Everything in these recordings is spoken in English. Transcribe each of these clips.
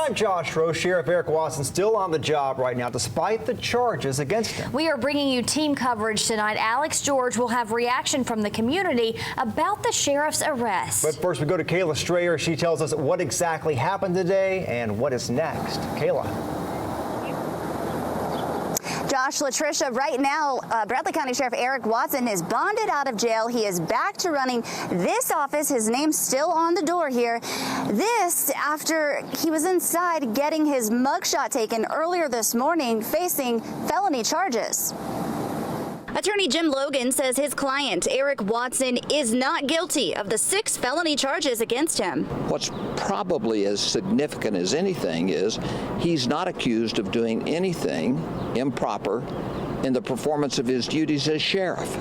I'm Josh Rowe. Sheriff Eric Watson still on the job right now despite the charges against him. We are bringing you team coverage tonight. Alex George will have reaction from the community about the sheriff's arrest. But first we go to Kayla Strayer. She tells us what exactly happened today and what is next. Kayla. Josh, Latricia, right now, Bradley County Sheriff Eric Watson is bonded out of jail. He is back to running this office. His name's still on the door here. This after he was inside getting his mugshot taken earlier this morning, facing felony charges. Attorney Jim Logan says his client, Eric Watson, is not guilty of the 6 felony charges against him. What's probably as significant as anything is he's not accused of doing anything improper in the performance of his duties as sheriff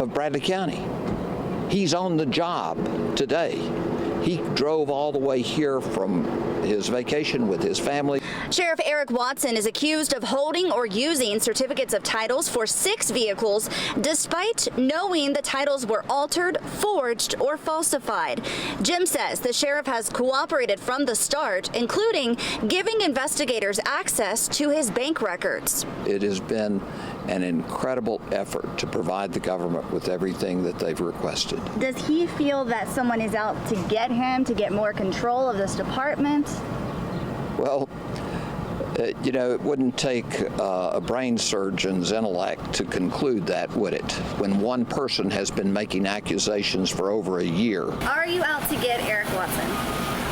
of Bradley County. He's on the job today. He drove all the way here from his vacation with his family. Sheriff Eric Watson is accused of holding or using certificates of titles for 6 vehicles, despite knowing the titles were altered, forged, or falsified. Jim says the sheriff has cooperated from the start, including giving investigators access to his bank records. It has been an incredible effort to provide the government with everything that they've requested. Does he feel that someone is out to get him, to get more control of this department? Well, you know, it wouldn't take a brain surgeon's intellect to conclude that, would it? When one person has been making accusations for over a year. Are you out to get Eric Watson?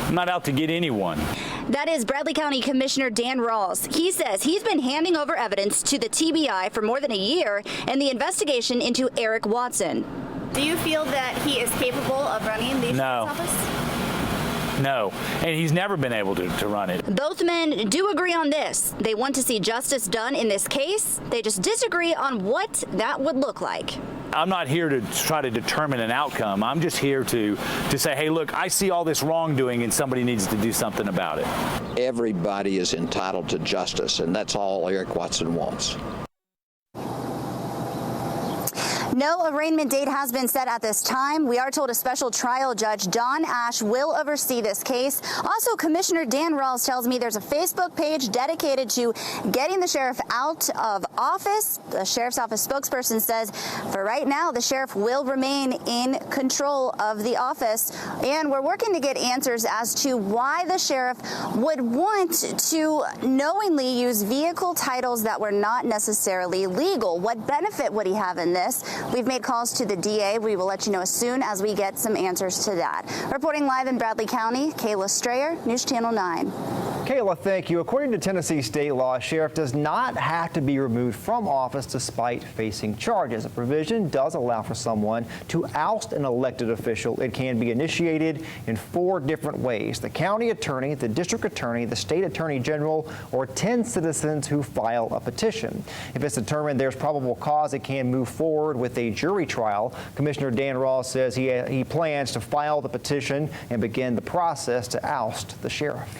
I'm not out to get anyone. That is Bradley County Commissioner Dan Rawls. He says he's been handing over evidence to the TBI for more than a year in the investigation into Eric Watson. Do you feel that he is capable of running the sheriff's office? No, and he's never been able to run it. Both men do agree on this. They want to see justice done in this case. They just disagree on what that would look like. I'm not here to try to determine an outcome. I'm just here to say, hey, look, I see all this wrongdoing and somebody needs to do something about it. Everybody is entitled to justice, and that's all Eric Watson wants. No arraignment date has been set at this time. We are told a special trial judge, Don Ash, will oversee this case. Also, Commissioner Dan Rawls tells me there's a Facebook page dedicated to getting the sheriff out of office. The sheriff's office spokesperson says for right now, the sheriff will remain in control of the office. And we're working to get answers as to why the sheriff would want to knowingly use vehicle titles that were not necessarily legal. What benefit would he have in this? We've made calls to the DA. We will let you know as soon as we get some answers to that. Reporting live in Bradley County, Kayla Strayer, News Channel 9. Kayla, thank you. According to Tennessee state law, a sheriff does not have to be removed from office despite facing charges. A provision does allow for someone to oust an elected official. It can be initiated in 4 different ways: the county attorney, the district attorney, the state attorney general, or 10 citizens who file a petition. If it's determined there's probable cause, it can move forward with a jury trial. Commissioner Dan Rawls says he plans to file the petition and begin the process to oust the sheriff.